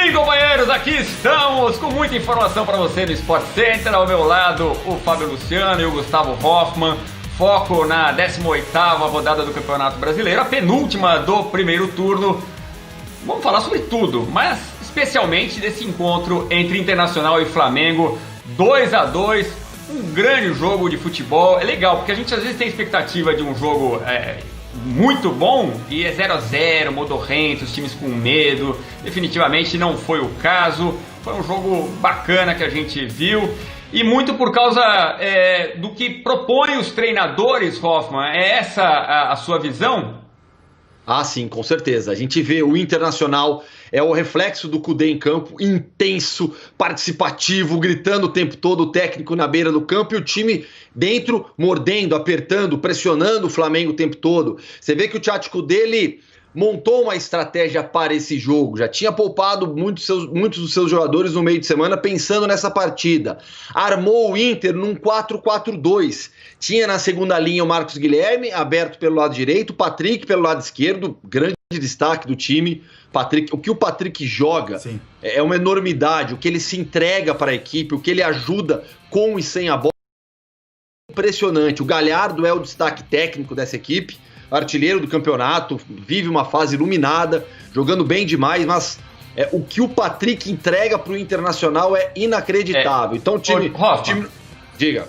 Sim, companheiros, aqui estamos com muita informação para você no Sport Center. Ao meu lado, o Fábio Luciano e o Gustavo Hoffmann. Foco na 18ª rodada do Campeonato Brasileiro, a penúltima do primeiro turno. Vamos falar sobre tudo, mas especialmente desse encontro entre Internacional e Flamengo, 2-2, um grande jogo de futebol. É legal, porque a gente às vezes tem expectativa de um jogo muito bom e é 0-0, modorrento, os times com medo. Definitivamente não foi o caso. Foi um jogo bacana que a gente viu. E muito por causa do que propõem os treinadores, Hoffmann. É essa a sua visão? Ah, sim, com certeza. A gente vê o Internacional, é o reflexo do Kudê em campo, intenso, participativo, gritando o tempo todo, o técnico na beira do campo e o time dentro, mordendo, apertando, pressionando o Flamengo o tempo todo. Você vê que o tático dele montou uma estratégia para esse jogo, já tinha poupado muitos dos seus jogadores no meio de semana pensando nessa partida. Armou o Inter num 4-4-2. Tinha na segunda linha o Marcos Guilherme, aberto pelo lado direito, o Patrick pelo lado esquerdo, grande destaque do time. Patrick, o que o Patrick joga é uma enormidade, o que ele se entrega para a equipe, o que ele ajuda com e sem a bola. Impressionante. O Galhardo é o destaque técnico dessa equipe, artilheiro do campeonato, vive uma fase iluminada, jogando bem demais, mas o que o Patrick entrega para o Internacional é inacreditável. Então o time... Diga.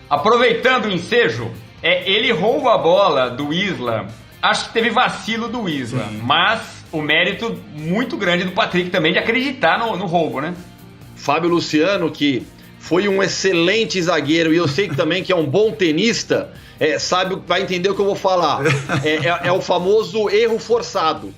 Aproveitando o ensejo, ele rouba a bola do Isla. Acho que teve vacilo do Isla, mas o mérito muito grande do Patrick também de acreditar no roubo, né? Fábio Luciano, que foi um excelente zagueiro, e eu sei que também que é um bom tenista, vai entender o que eu vou falar. É o famoso erro forçado.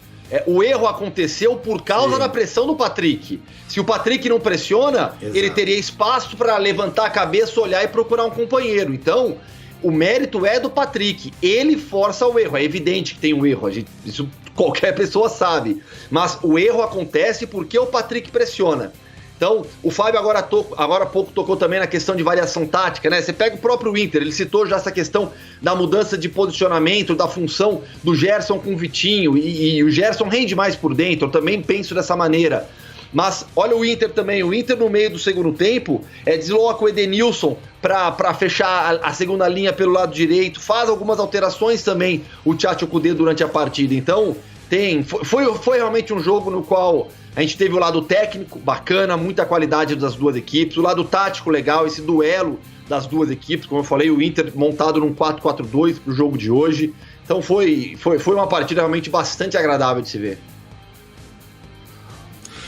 O erro aconteceu por causa da pressão do Patrick. Se o Patrick não pressiona, ele teria espaço para levantar a cabeça, olhar e procurar um companheiro. Então, o mérito é do Patrick. Ele força o erro. É evidente que tem um erro. Isso qualquer pessoa sabe. Mas o erro acontece porque o Patrick pressiona. Então, o Fábio agora há pouco tocou também na questão de variação tática, né? Você pega o próprio Inter, ele citou já essa questão da mudança de posicionamento, da função do Gerson com o Vitinho, e o Gerson rende mais por dentro, eu também penso dessa maneira. Mas olha o Inter também, o Inter no meio do segundo tempo desloca o Edenilson para fechar a segunda linha pelo lado direito, faz algumas alterações também o Tchatcho Kudê durante a partida. Então, foi realmente um jogo no qual a gente teve o lado técnico bacana, muita qualidade das duas equipes, o lado tático legal, esse duelo das duas equipes, como eu falei, o Inter montado num 4-4-2 pro jogo de hoje. Então foi uma partida realmente bastante agradável de se ver.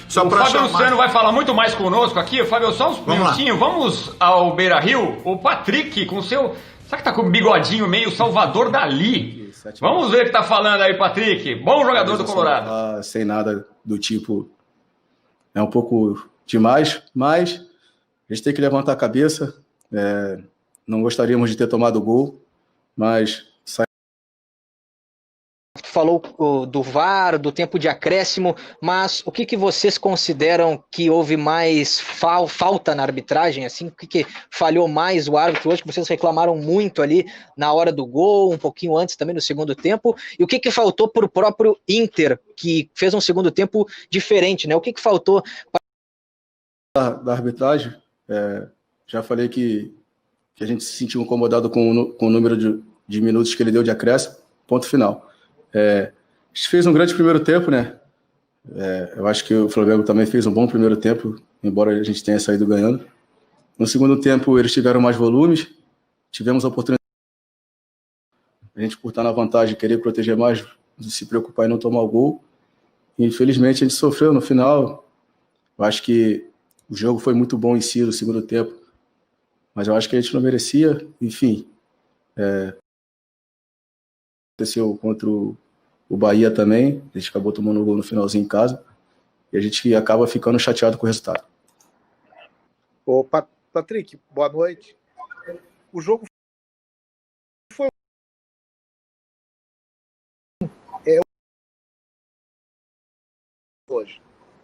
O Fábio Luciano vai falar muito mais conosco aqui. Fábio, só uns minutinhos. Vamos ao Beira-Rio. O Patrick com seu... Sabe que tá com o bigodinho meio Salvador Dali? Vamos ver o que tá falando aí, Patrick. Bom jogador do Colorado. Sem nada do tipo... É um pouco demais, mas a gente tem que levantar a cabeça. Não gostaríamos de ter tomado o gol, mas... Falou do VAR, do tempo de acréscimo, mas o que vocês consideram que houve mais falta na arbitragem? Assim, o que falhou mais o árbitro hoje, que vocês reclamaram muito ali na hora do gol, um pouquinho antes também no segundo tempo, e o que faltou para o próprio Inter, que fez um segundo tempo diferente, né? O que faltou? Da arbitragem, já falei que a gente se sentiu incomodado com o número de minutos que ele deu de acréscimo, ponto final. A gente fez um grande primeiro tempo, né? Eu acho que o Flamengo também fez um bom primeiro tempo, embora a gente tenha saído ganhando. No segundo tempo, eles tiveram mais volumes, tivemos a oportunidade. A gente, por estar na vantagem, querer proteger mais, de se preocupar em não tomar o gol. E, infelizmente, a gente sofreu no final. Eu acho que o jogo foi muito bom em si no segundo tempo, mas eu acho que a gente não merecia. Enfim, aconteceu contra o Bahia também, a gente acabou tomando um gol no finalzinho em casa, e a gente acaba ficando chateado com o resultado. Ô, Patrick, boa noite. O jogo foi hoje.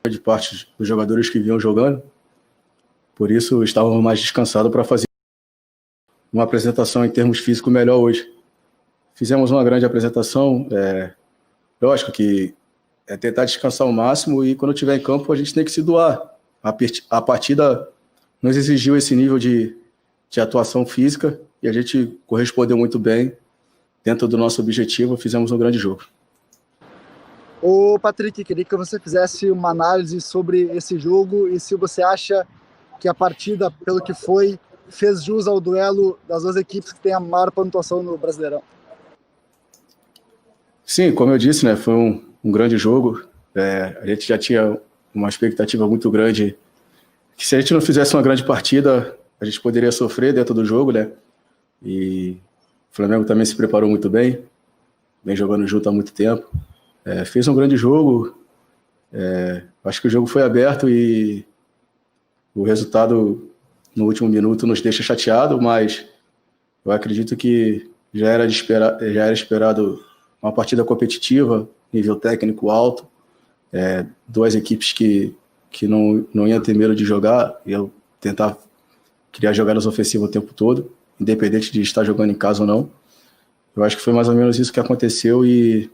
De parte dos jogadores que vinham jogando, por isso estávamos mais descansados para fazer uma apresentação em termos físicos melhor hoje. Fizemos uma grande apresentação, lógico que tentar descansar ao máximo e quando estiver em campo a gente tem que se doar. A partida nos exigiu esse nível de atuação física e a gente correspondeu muito bem dentro do nosso objetivo, fizemos um grande jogo. Ô Patrick, queria que você fizesse uma análise sobre esse jogo e se você acha que a partida, pelo que foi, fez jus ao duelo das duas equipes que têm a maior pontuação no Brasileirão. Sim, como eu disse, né, foi um grande jogo. A gente já tinha uma expectativa muito grande que se a gente não fizesse uma grande partida, a gente poderia sofrer dentro do jogo, né? E o Flamengo também se preparou muito bem, vem jogando junto há muito tempo. Fez um grande jogo, acho que o jogo foi aberto e o resultado no último minuto nos deixa chateado, mas eu acredito que já era esperado uma partida competitiva, nível técnico alto, duas equipes que não iam ter medo de jogar, e eu tentar criar jogadas ofensivas o tempo todo, independente de estar jogando em casa ou não. Eu acho que foi mais ou menos isso que aconteceu e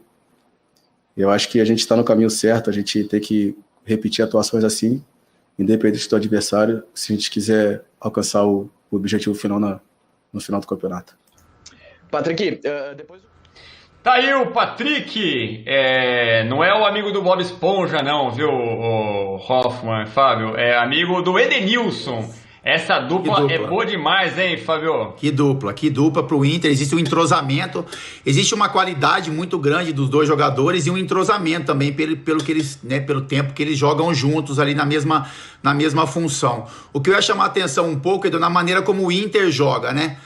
eu acho que a gente está no caminho certo, a gente tem que repetir atuações assim, independente do adversário, se a gente quiser alcançar o objetivo final no final do campeonato. Patrick, depois... Tá aí o Patrick, não é o amigo do Bob Esponja não, viu, o Hoffman, Fábio, é amigo do Edenilson. Essa dupla é boa demais, hein, Fábio? Que dupla pro Inter, existe um entrosamento, existe uma qualidade muito grande dos dois jogadores e um entrosamento também pelo que eles, né, pelo tempo que eles jogam juntos ali na mesma função. O que eu ia chamar a atenção um pouco é na maneira como o Inter joga, né?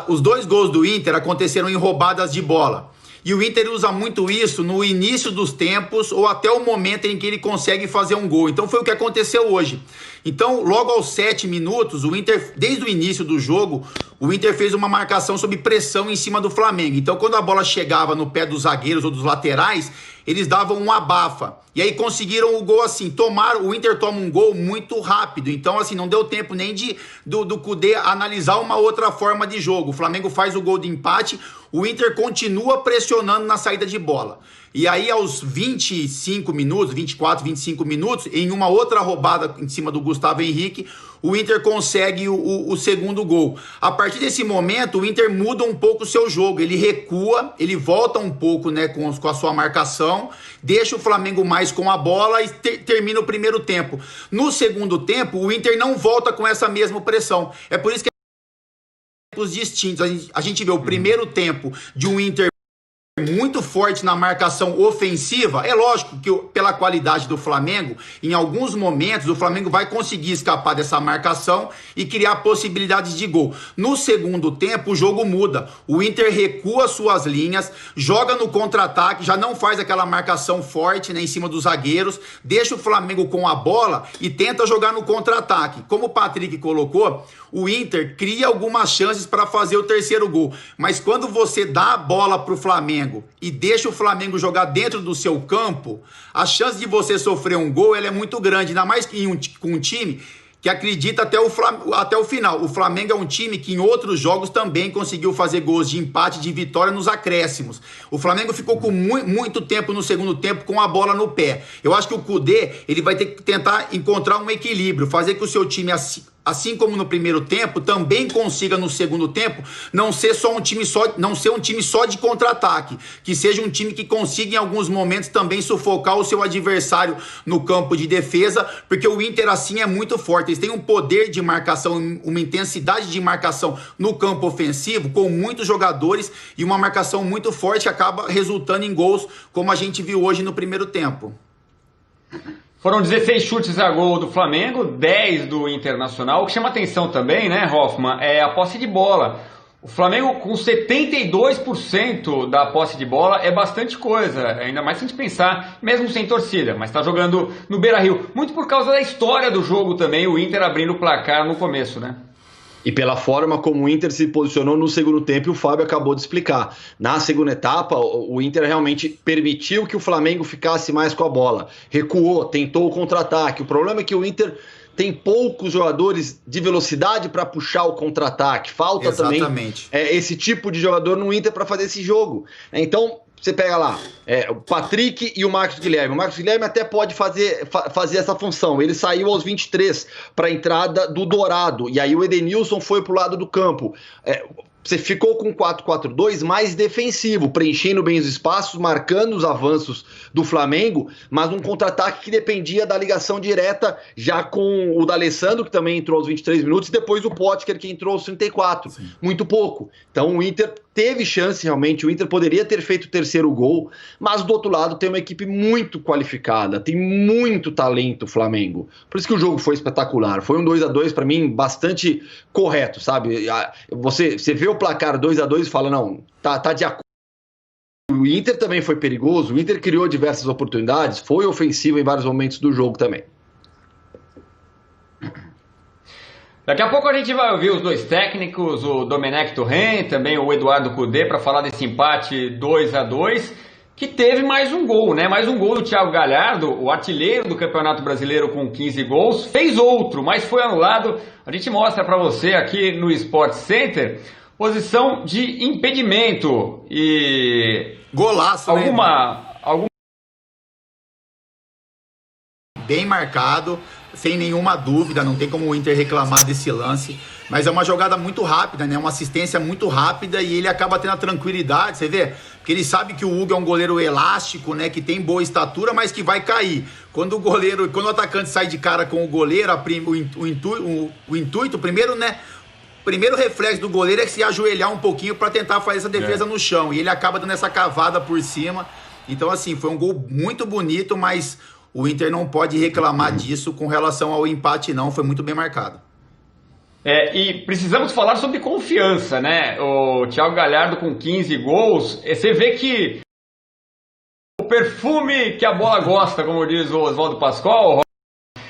Os dois gols do Inter aconteceram em roubadas de bola. E o Inter usa muito isso no início dos tempos ou até o momento em que ele consegue fazer um gol. Então foi o que aconteceu hoje. Então, logo aos 7 minutos, o Inter, desde o início do jogo, o Inter fez uma marcação sob pressão em cima do Flamengo. Então, quando a bola chegava no pé dos zagueiros ou dos laterais, eles davam um abafa. E aí conseguiram o gol assim, o Inter toma um gol muito rápido. Então, assim, não deu tempo nem do Kudê analisar uma outra forma de jogo. O Flamengo faz o gol de empate, o Inter continua pressionando na saída de bola. E aí, aos 25 minutos, 24, 25 minutos, em uma outra roubada em cima do Gustavo Henrique, o Inter consegue o segundo gol. A partir desse momento, o Inter muda um pouco o seu jogo. Ele recua, ele volta um pouco, né, com a sua marcação, deixa o Flamengo mais com a bola e termina o primeiro tempo. No segundo tempo, o Inter não volta com essa mesma pressão. É por isso que os distintos. A gente vê o primeiro tempo de um Inter muito forte na marcação ofensiva. É lógico que pela qualidade do Flamengo, em alguns momentos o Flamengo vai conseguir escapar dessa marcação e criar possibilidades de gol. No segundo tempo o jogo muda, o Inter recua suas linhas, joga no contra-ataque, já não faz aquela marcação forte, né, em cima dos zagueiros, deixa o Flamengo com a bola e tenta jogar no contra-ataque. Como o Patrick colocou, o Inter cria algumas chances para fazer o terceiro gol, mas quando você dá a bola para o Flamengo e deixa o Flamengo jogar dentro do seu campo, a chance de você sofrer um gol ela é muito grande, ainda mais que com um time que acredita até o final. O Flamengo é um time que em outros jogos também conseguiu fazer gols de empate, de vitória nos acréscimos. O Flamengo ficou com muito tempo no segundo tempo com a bola no pé. Eu acho que o Kudê ele vai ter que tentar encontrar um equilíbrio, fazer que o seu time, assim como no primeiro tempo, também consiga no segundo tempo não ser um time só de contra-ataque, que seja um time que consiga em alguns momentos também sufocar o seu adversário no campo de defesa, porque o Inter assim é muito forte. Eles têm um poder de marcação, uma intensidade de marcação no campo ofensivo com muitos jogadores e uma marcação muito forte que acaba resultando em gols, como a gente viu hoje no primeiro tempo. Foram 16 chutes a gol do Flamengo, 10 do Internacional. O que chama atenção também, né, Hoffman, é a posse de bola. O Flamengo com 72% da posse de bola é bastante coisa, ainda mais se a gente pensar, mesmo sem torcida, mas está jogando no Beira-Rio. Muito por causa da história do jogo também, o Inter abrindo o placar no começo, né? E pela forma como o Inter se posicionou no segundo tempo, e o Fábio acabou de explicar. Na segunda etapa, o Inter realmente permitiu que o Flamengo ficasse mais com a bola. Recuou, tentou o contra-ataque. O problema é que o Inter tem poucos jogadores de velocidade para puxar o contra-ataque. Falta também esse tipo de jogador no Inter para fazer esse jogo. Então, você pega lá, o Patrick e o Marcos Guilherme. O Marcos Guilherme até pode fazer essa função. Ele saiu aos 23 para a entrada do Dourado. E aí o Edenilson foi para o lado do campo. Você ficou com 4-4-2 mais defensivo, preenchendo bem os espaços, marcando os avanços do Flamengo, mas um contra-ataque que dependia da ligação direta, já com o D'Alessandro, que também entrou aos 23 minutos, e depois o Potker, que entrou aos 34. Sim. Muito pouco. Então o Inter teve chance, realmente, o Inter poderia ter feito o terceiro gol, mas do outro lado tem uma equipe muito qualificada, tem muito talento o Flamengo. Por isso que o jogo foi espetacular. Foi um 2-2 para mim bastante correto, sabe? Você vê o placar 2-2 e fala, não, tá de acordo. O Inter também foi perigoso, o Inter criou diversas oportunidades, foi ofensivo em vários momentos do jogo também. Daqui a pouco a gente vai ouvir os dois técnicos, o Domenech Torrent, também o Eduardo Cudê, para falar desse empate 2-2, que teve mais um gol, né? Mais um gol do Thiago Galhardo, o artilheiro do Campeonato Brasileiro com 15 gols, fez outro, mas foi anulado. A gente mostra para você aqui no Sport Center, posição de impedimento e... Golaço, alguma... Bem marcado, sem nenhuma dúvida, não tem como o Inter reclamar desse lance, mas é uma jogada muito rápida, né? Uma assistência muito rápida e ele acaba tendo a tranquilidade, você vê? Porque ele sabe que o Hugo é um goleiro elástico, né? Que tem boa estatura, mas que vai cair. Quando o atacante sai de cara com o goleiro, o intuito, primeiro, né? O primeiro reflexo do goleiro é se ajoelhar um pouquinho para tentar fazer essa defesa no chão, e ele acaba dando essa cavada por cima. Então, assim, foi um gol muito bonito, mas o Inter não pode reclamar disso com relação ao empate, não. Foi muito bem marcado. E precisamos falar sobre confiança, né? O Thiago Galhardo com 15 gols. Você vê que o perfume que a bola gosta, como diz o Oswaldo Pascoal,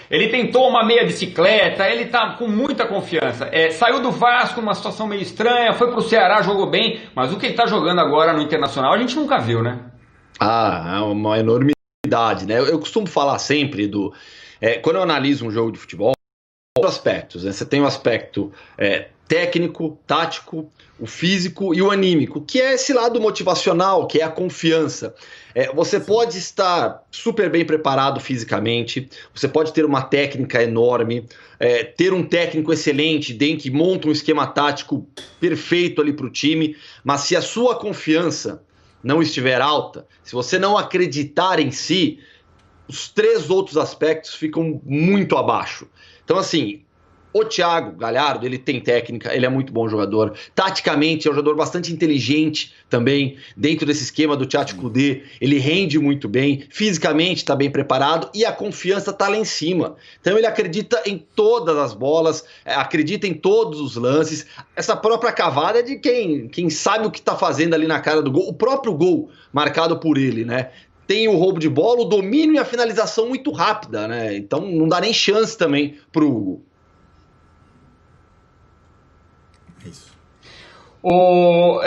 ele tentou uma meia bicicleta, ele tá com muita confiança. Saiu do Vasco numa situação meio estranha, foi pro Ceará, jogou bem, mas o que ele tá jogando agora no Internacional a gente nunca viu, né? É uma enorme, né? Eu costumo falar sempre quando eu analiso um jogo de futebol, aspectos, né? Você tem o aspecto técnico, tático, o físico e o anímico, que é esse lado motivacional, que é a confiança. Você pode estar super bem preparado fisicamente, você pode ter uma técnica enorme, ter um técnico excelente, que monta um esquema tático perfeito ali para o time, mas se a sua confiança não estiver alta, se você não acreditar em si, os três outros aspectos ficam muito abaixo. Então, assim, o Thiago Galhardo, ele tem técnica, ele é muito bom jogador. Taticamente, é um jogador bastante inteligente também, dentro desse esquema do Tchatcho Kudê. Ele rende muito bem, fisicamente está bem preparado e a confiança está lá em cima. Então, ele acredita em todas as bolas, acredita em todos os lances. Essa própria cavada é de quem sabe o que está fazendo ali na cara do gol. O próprio gol marcado por ele, né? Tem o roubo de bola, o domínio e a finalização muito rápida, né? Então não dá nem chance também pro Hugo. Isso. O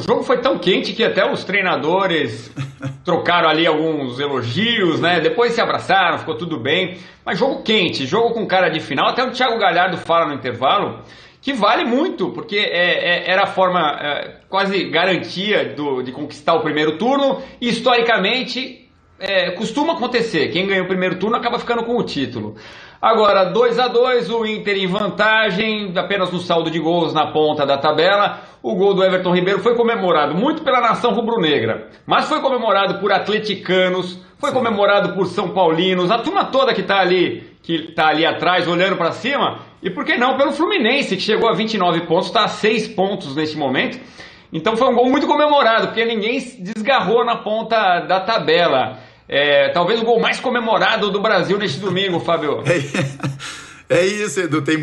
jogo foi tão quente que até os treinadores trocaram ali alguns elogios, né? Depois se abraçaram, ficou tudo bem. Mas jogo quente, jogo com cara de final. Até o Thiago Galhardo fala no intervalo que vale muito, porque era a forma quase garantia de conquistar o primeiro turno, e historicamente costuma acontecer, quem ganha o primeiro turno acaba ficando com o título. Agora, 2-2, o Inter em vantagem, apenas no saldo de gols na ponta da tabela. O gol do Everton Ribeiro foi comemorado muito pela nação rubro-negra, mas foi comemorado por atleticanos, foi comemorado por São Paulinos, a turma toda que tá ali atrás, olhando para cima, e por que não pelo Fluminense, que chegou a 29 pontos, está a 6 pontos neste momento. Então foi um gol muito comemorado, porque ninguém desgarrou na ponta da tabela. Talvez o gol mais comemorado do Brasil neste domingo, Fábio. É isso, Edu, tinha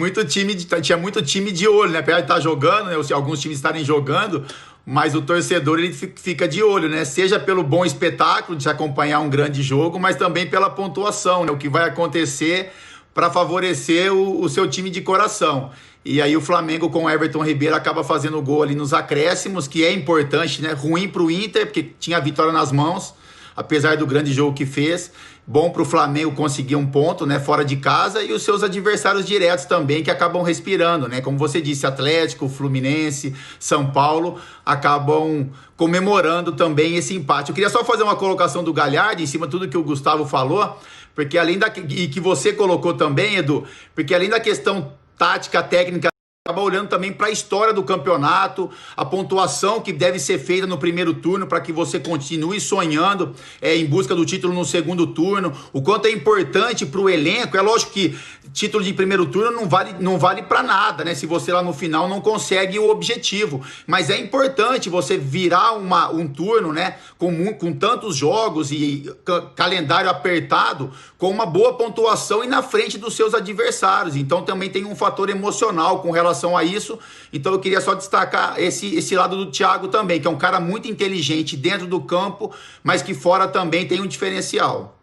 muito time de olho, né? Apesar de estar jogando, né? Alguns times estarem jogando, mas o torcedor ele fica de olho, né? Seja pelo bom espetáculo de se acompanhar um grande jogo, mas também pela pontuação, né? O que vai acontecer para favorecer o seu time de coração. E aí o Flamengo com o Everton Ribeiro acaba fazendo o gol ali nos acréscimos, que é importante, né? Ruim para o Inter, porque tinha a vitória nas mãos, apesar do grande jogo que fez. Bom para o Flamengo conseguir um ponto, né, fora de casa, e os seus adversários diretos também, que acabam respirando, né? Como você disse, Atlético, Fluminense, São Paulo, acabam comemorando também esse empate. Eu queria só fazer uma colocação do Galhardo, em cima de tudo que o Gustavo falou, porque além e que você colocou também, Edu, porque além da questão tática, técnica, acaba olhando também para a história do campeonato, a pontuação que deve ser feita no primeiro turno para que você continue sonhando em busca do título no segundo turno, o quanto é importante para o elenco. É lógico que título de primeiro turno não vale para nada, né? Se você lá no final não consegue o objetivo, mas é importante você virar um turno, né? Com tantos jogos e calendário apertado, com uma boa pontuação e na frente dos seus adversários. Então também tem um fator emocional com relação a isso. Então eu queria só destacar esse lado do Thiago também, que é um cara muito inteligente dentro do campo, mas que fora também tem um diferencial.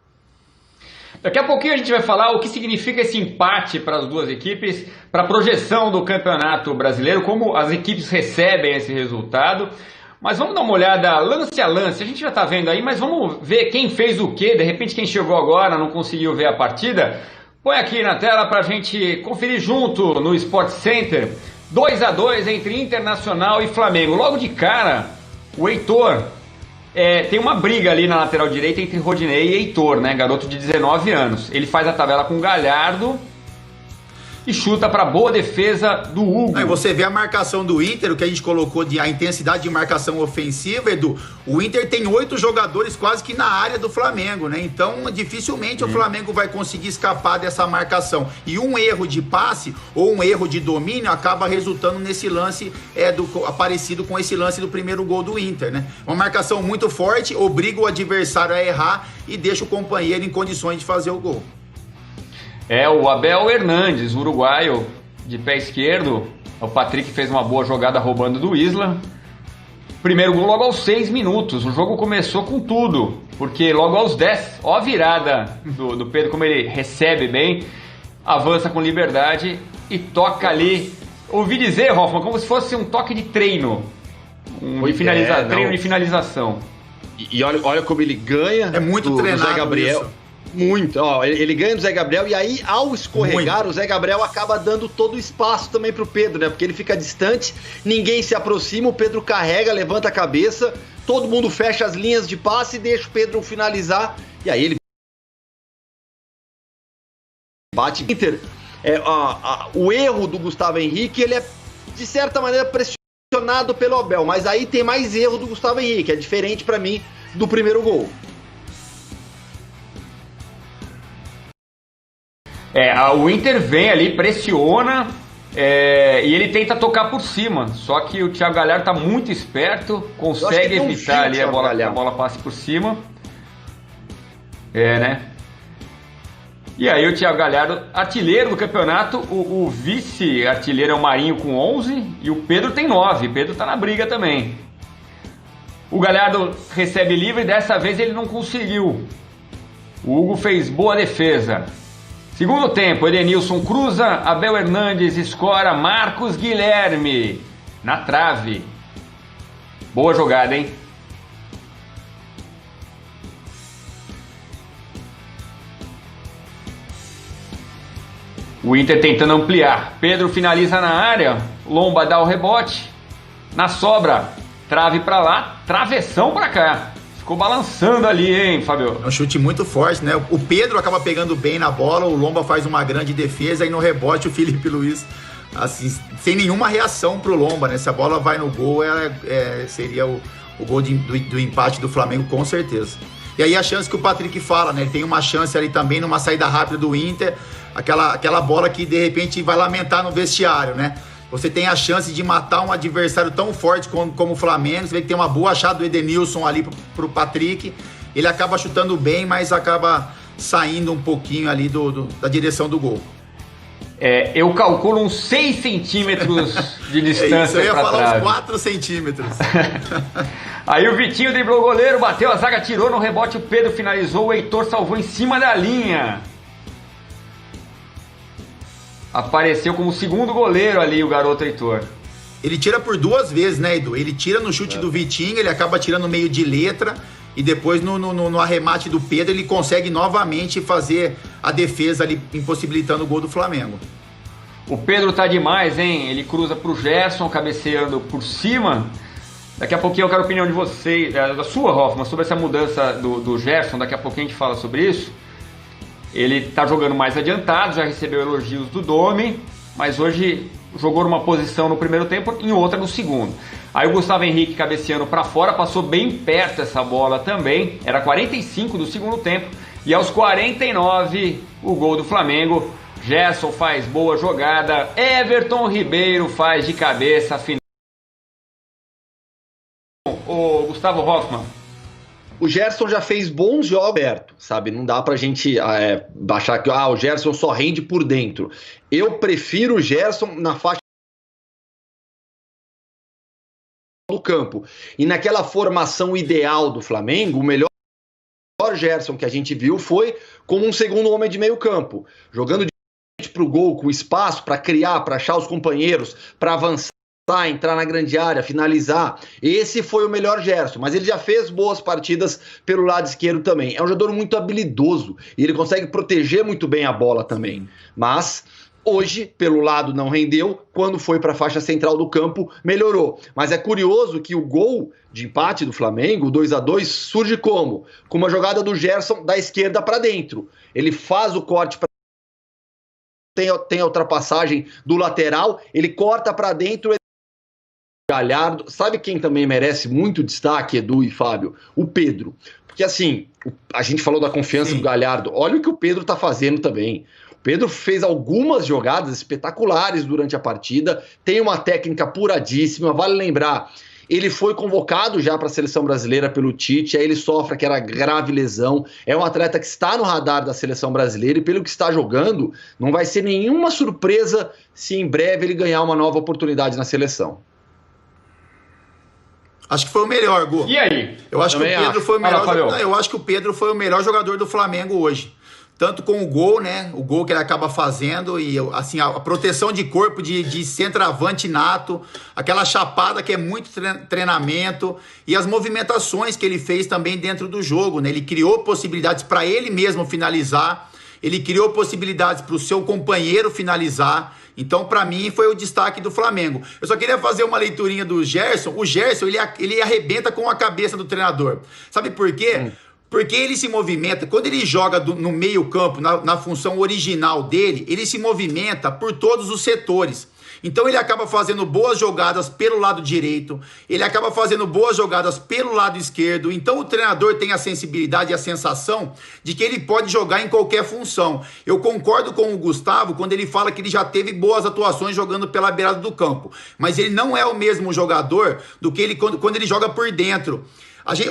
Daqui a pouquinho a gente vai falar o que significa esse empate para as duas equipes, para a projeção do Campeonato Brasileiro, como as equipes recebem esse resultado. Mas vamos dar uma olhada lance a lance, a gente já está vendo aí, mas vamos ver quem fez o quê, de repente quem chegou agora não conseguiu ver a partida. Põe aqui na tela para a gente conferir junto no Sport Center, 2-2 entre Internacional e Flamengo. Logo de cara, o Heitor... tem uma briga ali na lateral direita entre Rodinei e Heitor, né? Garoto de 19 anos. Ele faz a tabela com o Galhardo e chuta para boa defesa do Hugo. Aí você vê a marcação do Inter, o que a gente colocou a intensidade de marcação ofensiva, Edu. O Inter tem 8 jogadores quase que na área do Flamengo, né? Então, dificilmente o Flamengo vai conseguir escapar dessa marcação. E um erro de passe ou um erro de domínio acaba resultando nesse lance parecido com esse lance do primeiro gol do Inter, né? Uma marcação muito forte, obriga o adversário a errar e deixa o companheiro em condições de fazer o gol. O Abel Hernandes, uruguaio, de pé esquerdo. O Patrick fez uma boa jogada roubando do Isla. Primeiro gol logo aos 6 minutos. O jogo começou com tudo, porque logo aos 10, ó a virada do Pedro, como ele recebe bem, avança com liberdade e toca ali. Ouvi dizer, Hoffman, como se fosse um toque de treino. Treino de finalização. E olha como ele ganha. É muito treinado do Zé Gabriel. Isso. Muito, ele ganha do Zé Gabriel e aí ao escorregar o Zé Gabriel acaba dando todo o espaço também pro Pedro, né? Porque ele fica distante, ninguém se aproxima, o Pedro carrega, levanta a cabeça, todo mundo fecha as linhas de passe e deixa o Pedro finalizar e aí ele bate. Inter, o erro do Gustavo Henrique, ele é de certa maneira pressionado pelo Abel, mas aí tem mais erro do Gustavo Henrique, é diferente pra mim do primeiro gol. O Inter vem ali, pressiona e ele tenta tocar por cima. Só que o Thiago Galhardo tá muito esperto, consegue evitar ali a bola passe por cima. Né? E aí o Thiago Galhardo, artilheiro do campeonato, o vice-artilheiro é o Marinho com 11 e o Pedro tem 9. O Pedro tá na briga também. O Galhardo recebe livre e dessa vez ele não conseguiu. O Hugo fez boa defesa. Segundo tempo, Edenilson cruza, Abel Hernandes escora, Marcos Guilherme na trave. Boa jogada, hein? O Inter tentando ampliar. Pedro finaliza na área, Lomba dá o rebote. Na sobra, trave pra lá, travessão pra cá. Ficou balançando ali, hein, Fábio? É um chute muito forte, né? O Pedro acaba pegando bem na bola, o Lomba faz uma grande defesa e no rebote o Felipe Luiz, assim, sem nenhuma reação pro Lomba, né? Se a bola vai no gol, seria o gol do empate do Flamengo, com certeza. E aí a chance que o Patrick fala, né? Ele tem uma chance ali também numa saída rápida do Inter, aquela bola que de repente vai lamentar no vestiário, né? Você tem a chance de matar um adversário tão forte como o Flamengo. Você vê que tem uma boa achada do Edenilson ali pro Patrick. Ele acaba chutando bem, mas acaba saindo um pouquinho ali da direção do gol. Eu calculo uns 6 centímetros de distância. Eu ia falar trave. uns 4 centímetros. Aí o Vitinho driblou o goleiro, bateu a zaga, tirou no rebote, o Pedro finalizou, o Heitor salvou em cima da linha. Apareceu como segundo goleiro ali o garoto Heitor. Ele tira por 2 vezes, né, Edu? Ele tira no chute do Vitinho, ele acaba tirando meio de letra e depois no arremate do Pedro ele consegue novamente fazer a defesa ali, impossibilitando o gol do Flamengo. O Pedro tá demais, hein? Ele cruza pro Gerson, cabeceando por cima. Daqui a pouquinho eu quero a opinião de vocês, da sua, Hoffman, sobre essa mudança do Gerson. Daqui a pouquinho a gente fala sobre isso. Ele tá jogando mais adiantado, já recebeu elogios do Domi, mas hoje jogou numa posição no primeiro tempo e em outra no segundo. Aí o Gustavo Henrique cabeceando para fora, passou bem perto essa bola também. Era 45 do segundo tempo e aos 49 o gol do Flamengo. Gerson faz boa jogada, Everton Ribeiro faz de cabeça final. O Gustavo Hoffman. O Gerson já fez bons jogos aberto, sabe? Não dá pra gente achar que o Gerson só rende por dentro. Eu prefiro o Gerson na faixa do campo. E naquela formação ideal do Flamengo, o melhor Gerson que a gente viu foi como um segundo homem de meio campo, jogando de para o gol, com espaço para criar, para achar os companheiros, para avançar, entrar na grande área, finalizar. Esse foi o melhor Gerson, mas ele já fez boas partidas pelo lado esquerdo também. É um jogador muito habilidoso e ele consegue proteger muito bem a bola também. Mas hoje, pelo lado não rendeu, quando foi para a faixa central do campo, melhorou. Mas é curioso que o gol de empate do Flamengo, 2-2, surge como? Com uma jogada do Gerson da esquerda para dentro. Ele faz o corte para tem a ultrapassagem do lateral, ele corta para dentro. Galhardo, sabe quem também merece muito destaque, Edu e Fábio? O Pedro. Porque assim, a gente falou da confiança do Galhardo, olha o que o Pedro tá fazendo também. O Pedro fez algumas jogadas espetaculares durante a partida, tem uma técnica apuradíssima, vale lembrar, ele foi convocado já para a seleção brasileira pelo Tite, aí ele sofre aquela grave lesão, é um atleta que está no radar da seleção brasileira e pelo que está jogando, não vai ser nenhuma surpresa se em breve ele ganhar uma nova oportunidade na seleção. Acho que foi o melhor, Gu. E aí? Eu acho que o Pedro foi o melhor. Eu acho que o Pedro foi o melhor jogador do Flamengo hoje. Tanto com o gol, né? O gol que ele acaba fazendo e assim a proteção de corpo de centroavante nato, aquela chapada que é muito treinamento e as movimentações que ele fez também dentro do jogo, né? Ele criou possibilidades para ele mesmo finalizar, ele criou possibilidades para o seu companheiro finalizar. Então, para mim, foi o destaque do Flamengo. Eu só queria fazer uma leiturinha do Gerson. O Gerson, ele arrebenta com a cabeça do treinador. Sabe por quê? Porque ele se movimenta, quando ele joga no meio campo, na função original dele, ele se movimenta por todos os setores. Então ele acaba fazendo boas jogadas pelo lado direito, ele acaba fazendo boas jogadas pelo lado esquerdo. Então o treinador tem a sensibilidade e a sensação de que ele pode jogar em qualquer função. Eu concordo com o Gustavo quando ele fala que ele já teve boas atuações jogando pela beirada do campo, mas ele não é o mesmo jogador do que ele quando ele joga por dentro.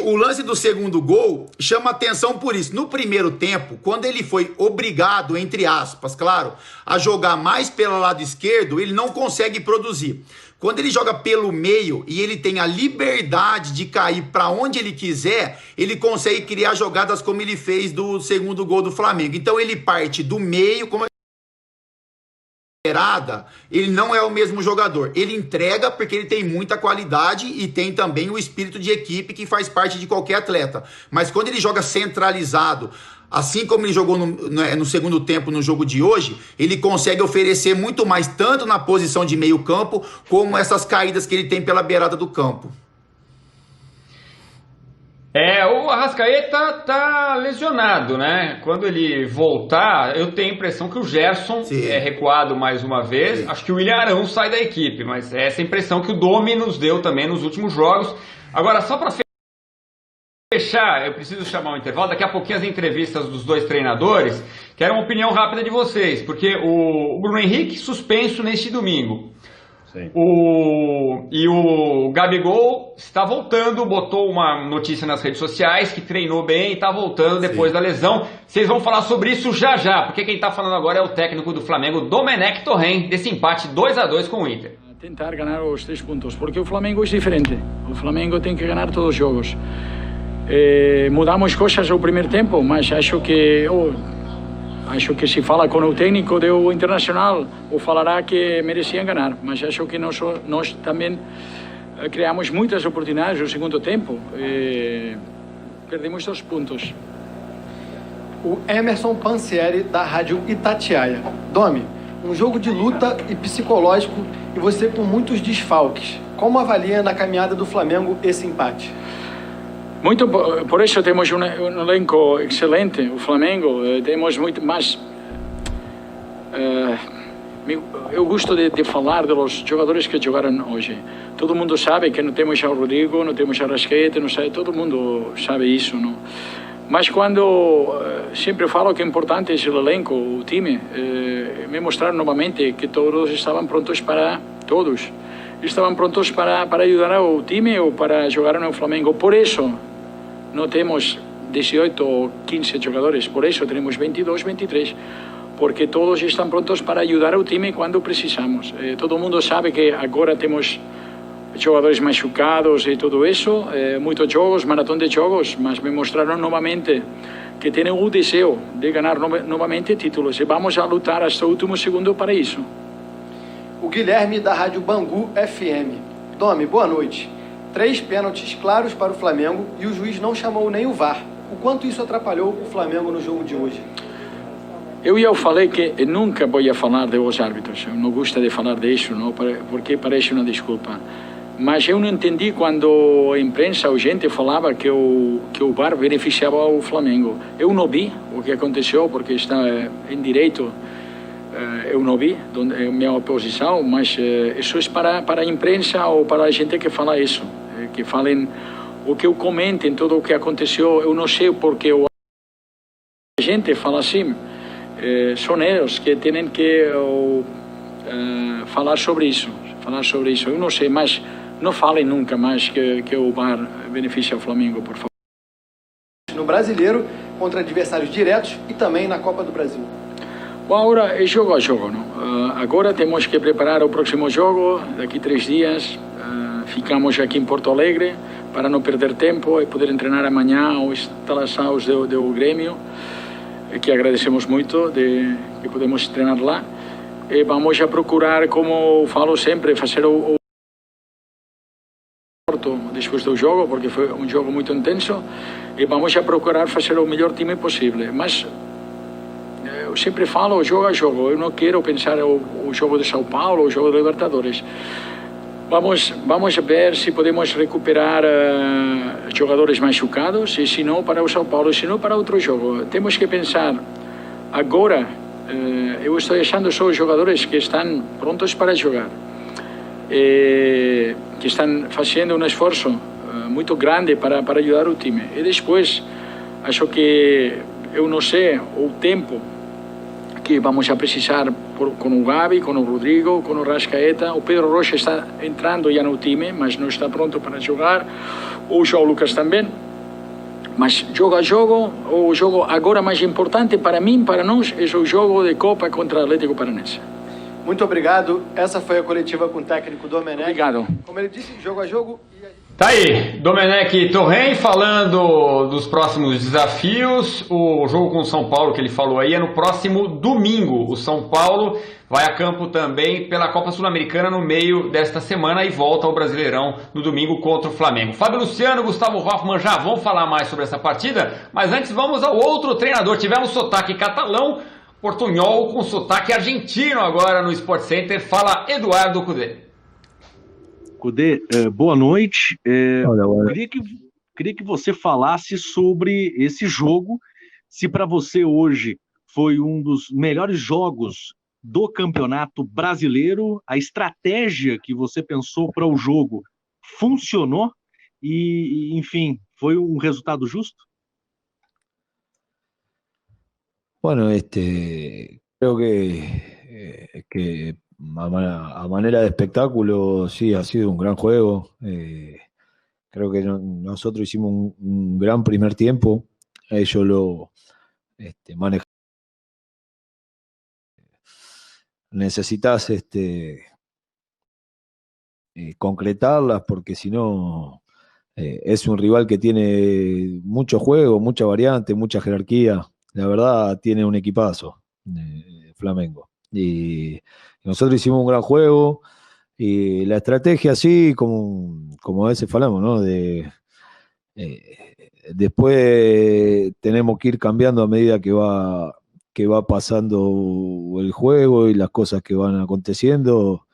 O lance do segundo gol chama atenção por isso. No primeiro tempo, quando ele foi obrigado, entre aspas, claro, a jogar mais pelo lado esquerdo, ele não consegue produzir. Quando ele joga pelo meio e ele tem a liberdade de cair para onde ele quiser, ele consegue criar jogadas como ele fez do segundo gol do Flamengo. Então ele parte do meio, como ele não é o mesmo jogador. Ele entrega porque ele tem muita qualidade e tem também o espírito de equipe que faz parte de qualquer atleta. Mas quando ele joga centralizado, assim como ele jogou no segundo tempo no jogo de hoje, ele consegue oferecer muito mais, tanto na posição de meio campo, como essas caídas que ele tem pela beirada do campo. O Arrascaeta tá lesionado, né? Quando ele voltar, eu tenho a impressão que o Gerson é recuado mais uma vez. Sim. Acho que o William Arão sai da equipe, mas é essa impressão que o Domi nos deu também nos últimos jogos. Agora, só para fechar, eu preciso chamar um intervalo. Daqui a pouquinho as entrevistas dos dois treinadores. Quero uma opinião rápida de vocês, porque o Bruno Henrique suspenso neste domingo. Sim. E o Gabigol está voltando, botou uma notícia nas redes sociais que treinou bem e está voltando depois da lesão. Vocês vão falar sobre isso já, porque quem está falando agora é o técnico do Flamengo, Domenech Torrent, desse empate 2-2 com o Inter. Tentar ganhar os 3 pontos, porque o Flamengo é diferente. O Flamengo tem que ganhar todos os jogos. Mudamos coisas no primeiro tempo, mas acho que se fala com o técnico do Internacional, ou falará que mereciam ganhar, mas acho que nós também criamos muitas oportunidades no segundo tempo. perdemos 2 pontos. O Emerson Pansieri, da Rádio Itatiaia. Domi, um jogo de luta e psicológico e você com muitos desfalques. Como avalia na caminhada do Flamengo esse empate? Muito, por isso temos um elenco excelente, o Flamengo. Temos muito mais. Eu gosto de falar dos jogadores que jogaram hoje. Todo mundo sabe que não temos o Rodrigo, não temos a Arrascaeta, não sabe, todo mundo sabe isso, não? Mas quando sempre falo que é importante é o elenco, o time, me mostrar novamente que todos estavam prontos para todos. Estavam prontos para ajudar o time ou para jogar no Flamengo. Por isso não temos 18 ou 15 jogadores, por isso temos 22, 23. Porque todos estão prontos para ajudar o time quando precisamos. Todo mundo sabe que agora temos jogadores machucados e tudo isso, muitos jogos, maratona de jogos, mas me mostraram novamente que têm o desejo de ganhar novamente títulos e vamos a lutar até o último segundo para isso. O Guilherme, da Rádio Bangu FM. Domi, boa noite. 3 pênaltis claros para o Flamengo e o juiz não chamou nem o VAR. O quanto isso atrapalhou o Flamengo no jogo de hoje? Eu já falei que nunca vou falar dos árbitros. Eu não gosto de falar disso, não, porque parece uma desculpa. Mas eu não entendi quando a imprensa ou gente falava que o VAR beneficiava o Flamengo. Eu não vi o que aconteceu, porque está em direito. Eu não vi a minha posição, mas isso é para a imprensa ou para a gente que fala isso. Que falem o que eu comentem, tudo o que aconteceu. Eu não sei porque a gente fala assim. São eles que têm que falar sobre isso. Eu não sei, mas não falem nunca mais que o VAR beneficia o Flamengo, por favor. No Brasileiro, contra adversários diretos e também na Copa do Brasil. Bom, agora é jogo a jogo, não? Agora temos que preparar o próximo jogo, daqui 3 dias. Ficamos aqui em Porto Alegre para não perder tempo e poder treinar amanhã aos instalações do Grêmio, que agradecemos muito de que podemos treinar lá. E vamos a procurar, como falo sempre, fazer o depois do jogo, porque foi um jogo muito intenso, e vamos a procurar fazer o melhor time possível. Mas eu sempre falo jogo a jogo, eu não quero pensar o jogo de São Paulo, o jogo de Libertadores. Vamos ver se podemos recuperar jogadores machucados, e se não para o São Paulo, se não para outro jogo. Temos que pensar agora. Eu estou achando só os jogadores que estão prontos para jogar, que estão fazendo um esforço muito grande para ajudar o time. E depois, acho que eu não sei o tempo que vamos a precisar com o Gabi, com o Rodrigo, com o Arrascaeta. O Pedro Rocha está entrando já no time, mas não está pronto para jogar. O João Lucas também. Mas jogo a jogo, o jogo agora mais importante para mim, para nós, é o jogo de Copa contra o Atlético Paranaense. Muito obrigado. Essa foi a coletiva com o técnico Domenech. Obrigado. Como ele disse, jogo a jogo. Tá aí, Domenech Torren falando dos próximos desafios. O jogo com o São Paulo que ele falou aí é no próximo domingo. O São Paulo vai a campo também pela Copa Sul-Americana no meio desta semana e volta ao Brasileirão no domingo contra o Flamengo. Fábio Luciano, Gustavo Hoffmann já vão falar mais sobre essa partida, mas antes vamos ao outro treinador. Tivemos sotaque catalão, portunhol com sotaque argentino agora no Sport Center. Fala Eduardo Cudê. Cudê, boa noite. Olha. Queria que você falasse sobre esse jogo, se para você hoje foi um dos melhores jogos do Campeonato Brasileiro, a estratégia que você pensou para o jogo funcionou e, enfim, foi um resultado justo? Bueno, creo que a manera de espectáculo, sí, ha sido un gran juego. Creo que nosotros hicimos un gran primer tiempo. Ellos lo manejaron. Necesitas concretarlas porque si no es un rival que tiene mucho juego, mucha variante, mucha jerarquía. La verdad tiene un equipazo Flamengo. Y nosotros hicimos un gran juego y la estrategia así como a veces hablamos, ¿no? De Después tenemos que ir cambiando a medida que va pasando el juego y las cosas que van aconteciendo,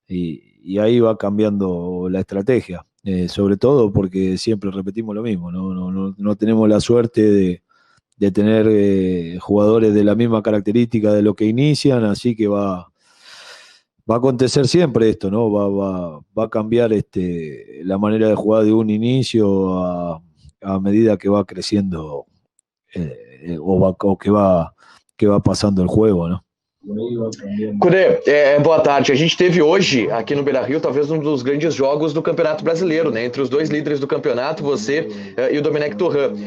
y ahí va cambiando la estrategia, sobre todo porque siempre repetimos lo mismo, no tenemos la suerte de tener jugadores de la misma característica de lo que inician, así que va a acontecer siempre esto, ¿no? Va a cambiar la manera de jugar de un inicio a medida que va creciendo o que va passando o jogo, né? Cudê, boa tarde. A gente teve hoje, aqui no Beira-Rio, talvez um dos grandes jogos do Campeonato Brasileiro, né? Entre os dois líderes do campeonato, você e o Domenech Torrent.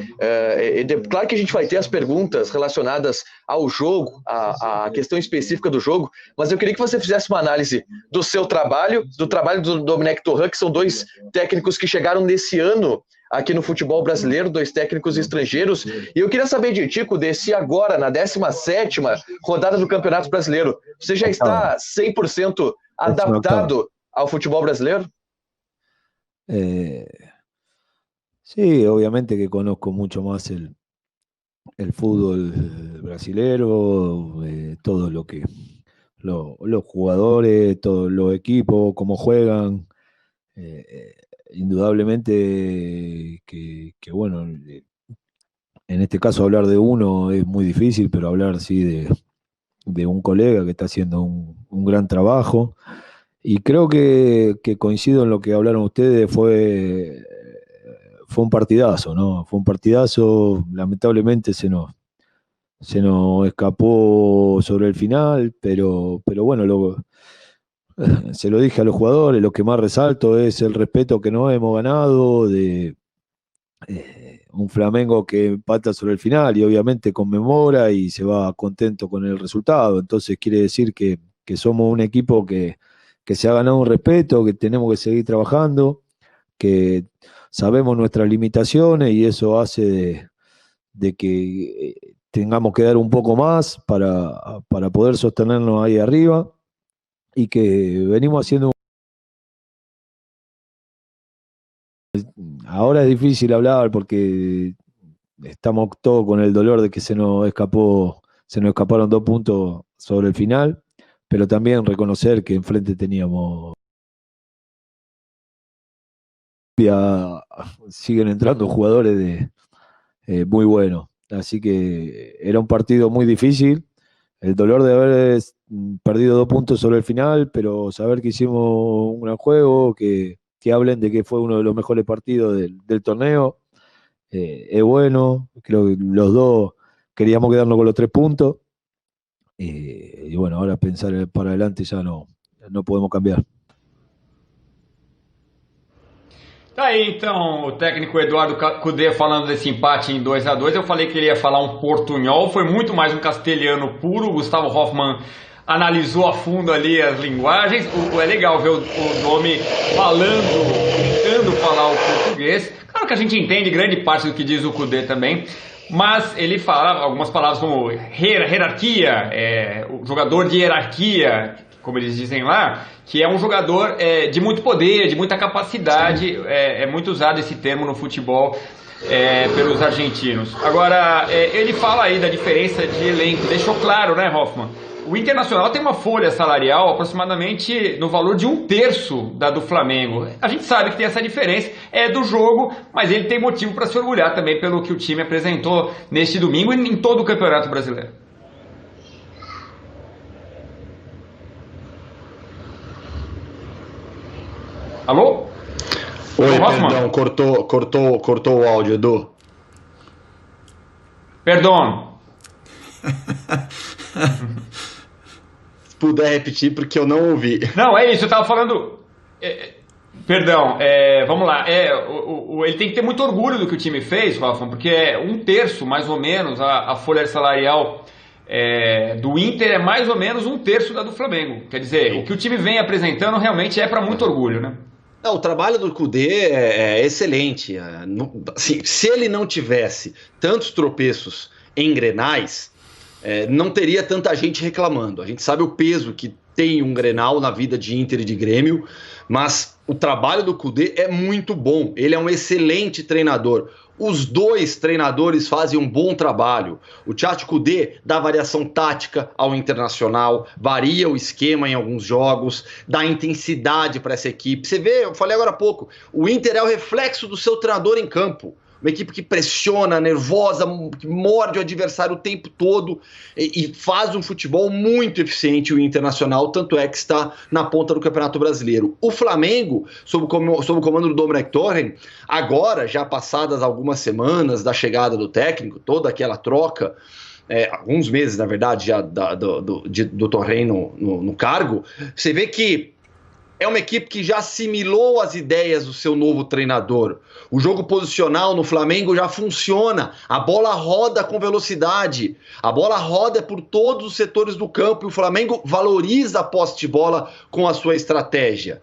Claro que a gente vai ter as perguntas relacionadas ao jogo, à questão específica do jogo, mas eu queria que você fizesse uma análise do seu trabalho, do trabalho do Domenech Torrent, que são dois técnicos que chegaram nesse ano aqui no futebol brasileiro, dois técnicos estrangeiros. E eu queria saber de ti, Cudê, se agora, na 17ª rodada do Campeonato Brasileiro, você já está 100% adaptado ao futebol brasileiro? Sí, obviamente que conozco mucho más el fútbol brasilero, todo lo que los jugadores, todos los equipos, cómo juegan. Indudablemente que bueno, en este caso hablar de uno es muy difícil, pero hablar sí de un colega que está haciendo un gran trabajo, y creo que coincido en lo que hablaron ustedes. Fue un partidazo, ¿no? Fue un partidazo, lamentablemente se nos escapó sobre el final, pero bueno, se lo dije a los jugadores, lo que más resalto es el respeto que nos hemos ganado de un Flamengo que empata sobre el final y obviamente conmemora y se va contento con el resultado. Entonces quiere decir que somos un equipo que se ha ganado un respeto, que tenemos que seguir trabajando, que sabemos nuestras limitaciones, y eso hace de que tengamos que dar un poco más para poder sostenernos ahí arriba, y que venimos haciendo. Ahora es difícil hablar porque estamos todos con el dolor de que se nos escaparon 2 puntos sobre el final, pero también reconocer que enfrente teníamos, siguen entrando jugadores muy buenos, así que era un partido muy difícil. El dolor de haber perdido 2 puntos sobre el final, pero saber que hicimos un gran juego, que hablen de que fue uno de los mejores partidos del torneo, es bueno. Creo que los dos queríamos quedarnos con los 3 puntos, y bueno, ahora pensar para adelante ya no podemos cambiar. Tá aí, então, o técnico Eduardo Cudê falando desse empate em 2-2. Eu falei que ele ia falar um portunhol, foi muito mais um castelhano puro. O Gustavo Hoffmann analisou a fundo ali as linguagens. É legal ver o Domi tentando falar o português. Claro que a gente entende grande parte do que diz o Cudê também, mas ele fala algumas palavras como hierarquia, o jogador de hierarquia, como eles dizem lá, que é um jogador de muito poder, de muita capacidade. É muito usado esse termo no futebol pelos argentinos. Agora, ele fala aí da diferença de elenco, deixou claro, né, Hoffmann? O Internacional tem uma folha salarial aproximadamente no valor de 1/3 da do Flamengo. A gente sabe que tem essa diferença, do jogo, mas ele tem motivo para se orgulhar também pelo que o time apresentou neste domingo e em todo o Campeonato Brasileiro. Alô? Oi, perdão, cortou o áudio, Edu. Perdão. Se puder repetir, porque eu não ouvi. Não, é isso, eu tava falando... Perdão, vamos lá. Ele tem que ter muito orgulho do que o time fez, Hoffmann, porque é 1/3, mais ou menos, a folha salarial do Inter é mais ou menos 1/3 da do Flamengo. Quer dizer, o que o time vem apresentando realmente é para muito orgulho, né? Não, o trabalho do Cudê é excelente. Assim, se ele não tivesse tantos tropeços em Grenais, não teria tanta gente reclamando. A gente sabe o peso que tem um Grenal na vida de Inter e de Grêmio, mas o trabalho do Cudê é muito bom. Ele é um excelente treinador. Os dois treinadores fazem um bom trabalho. O Tchatcho Kudê dá variação tática ao Internacional, varia o esquema em alguns jogos, dá intensidade para essa equipe. Você vê, eu falei agora há pouco, o Inter é o reflexo do seu treinador em campo. Uma equipe que pressiona, nervosa, que morde o adversário o tempo todo e faz um futebol muito eficiente o Internacional, tanto é que está na ponta do Campeonato Brasileiro. O Flamengo, sob o comando do Domenech Torren, agora, já passadas algumas semanas da chegada do técnico, toda aquela troca, alguns meses, na verdade, já do Torren no cargo, você vê que é uma equipe que já assimilou as ideias do seu novo treinador. O jogo posicional no Flamengo já funciona. A bola roda com velocidade. A bola roda por todos os setores do campo e o Flamengo valoriza a posse de bola com a sua estratégia.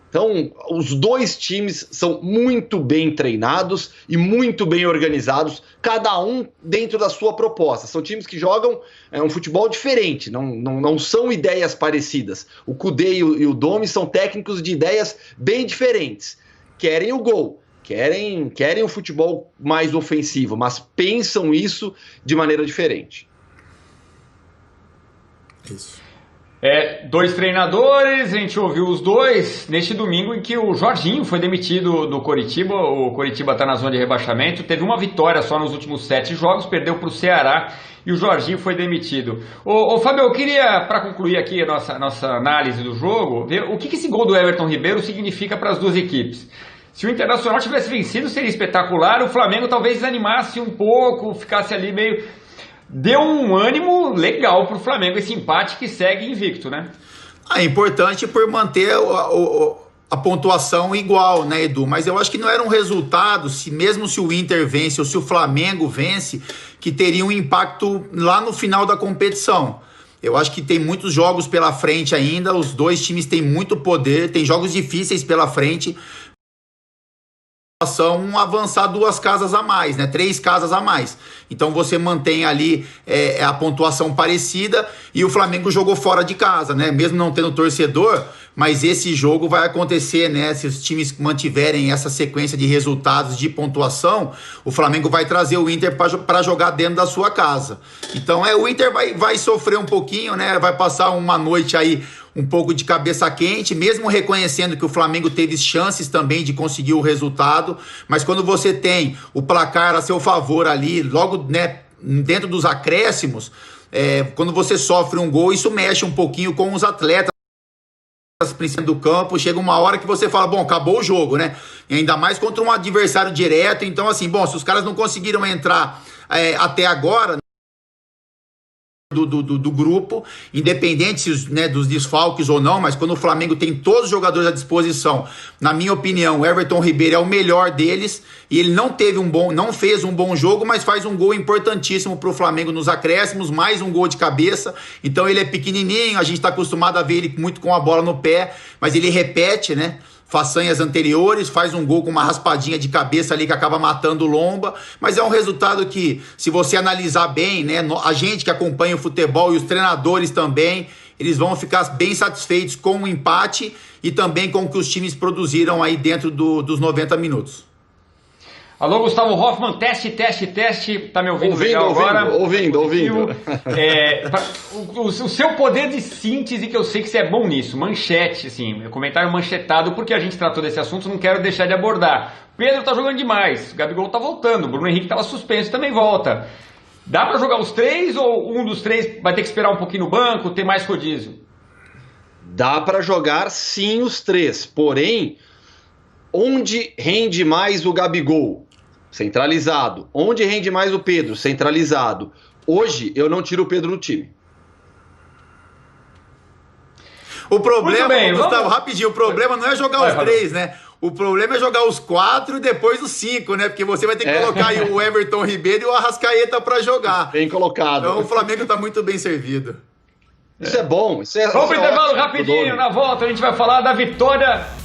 Então, os dois times são muito bem treinados e muito bem organizados, cada um dentro da sua proposta. São times que jogam um futebol diferente, não são ideias parecidas. O Kudê e o Domi são técnicos de ideias bem diferentes. Querem o gol, querem um futebol mais ofensivo, mas pensam isso de maneira diferente. Isso. Dois treinadores, a gente ouviu os dois neste domingo em que o Jorginho foi demitido do Coritiba. O Coritiba está na zona de rebaixamento, teve uma vitória só nos últimos 7 jogos, perdeu para o Ceará e o Jorginho foi demitido. Ô Fábio, eu queria, para concluir aqui a nossa análise do jogo, ver o que esse gol do Everton Ribeiro significa para as duas equipes. Se o Internacional tivesse vencido, seria espetacular, o Flamengo talvez desanimasse um pouco, ficasse ali meio... Deu um ânimo legal pro Flamengo esse empate que segue invicto, né? É importante por manter a pontuação igual, né, Edu? Mas eu acho que não era um resultado, mesmo se o Inter vence ou se o Flamengo vence, que teria um impacto lá no final da competição. Eu acho que tem muitos jogos pela frente ainda, os dois times têm muito poder, tem jogos difíceis pela frente. São avançar 2 casas a mais, né? 3 casas a mais. Então você mantém ali a pontuação parecida e o Flamengo jogou fora de casa, né? Mesmo não tendo torcedor, mas esse jogo vai acontecer, né? Se os times mantiverem essa sequência de resultados de pontuação, o Flamengo vai trazer o Inter para jogar dentro da sua casa. Então o Inter vai sofrer um pouquinho, né? Vai passar uma noite aí um pouco de cabeça quente, mesmo reconhecendo que o Flamengo teve chances também de conseguir o resultado, mas quando você tem o placar a seu favor ali, logo, né, dentro dos acréscimos, quando você sofre um gol, isso mexe um pouquinho com os atletas do campo, chega uma hora que você fala, bom, acabou o jogo, né? E ainda mais contra um adversário direto, então assim, bom, se os caras não conseguiram entrar até agora do grupo, independente, né, dos desfalques ou não, mas quando o Flamengo tem todos os jogadores à disposição, na minha opinião, o Everton Ribeiro é o melhor deles e ele não fez um bom jogo, mas faz um gol importantíssimo para o Flamengo nos acréscimos, mais um gol de cabeça. Então ele é pequenininho, a gente está acostumado a ver ele muito com a bola no pé, mas ele repete, né, façanhas anteriores, faz um gol com uma raspadinha de cabeça ali que acaba matando o Lomba, mas é um resultado que, se você analisar bem, né, a gente que acompanha o futebol e os treinadores também, eles vão ficar bem satisfeitos com o empate e também com o que os times produziram aí dentro dos 90 minutos. Alô, Gustavo Hoffman, teste, tá me ouvindo legal agora? Ouvindo. O seu poder de síntese, que eu sei que você é bom nisso, manchete, assim, comentário manchetado, porque a gente tratou desse assunto, não quero deixar de abordar. Pedro tá jogando demais, o Gabigol tá voltando, o Bruno Henrique tava suspenso, também volta. Dá pra jogar os 3 ou um dos 3 vai ter que esperar um pouquinho no banco, ter mais rodízio? Dá pra jogar sim os 3, porém, onde rende mais o Gabigol? Centralizado. Onde rende mais o Pedro? Centralizado. Hoje, eu não tiro o Pedro do time. O problema, Gustavo, rapidinho, o problema não é jogar os 3, né? O problema é jogar os 4 e depois os 5, né? Porque você vai ter que colocar aí o Everton Ribeiro e o Arrascaeta para jogar. Bem colocado. Então o Flamengo tá muito bem servido. Isso é bom. Vamos pro intervalo rapidinho, na volta a gente vai falar da vitória...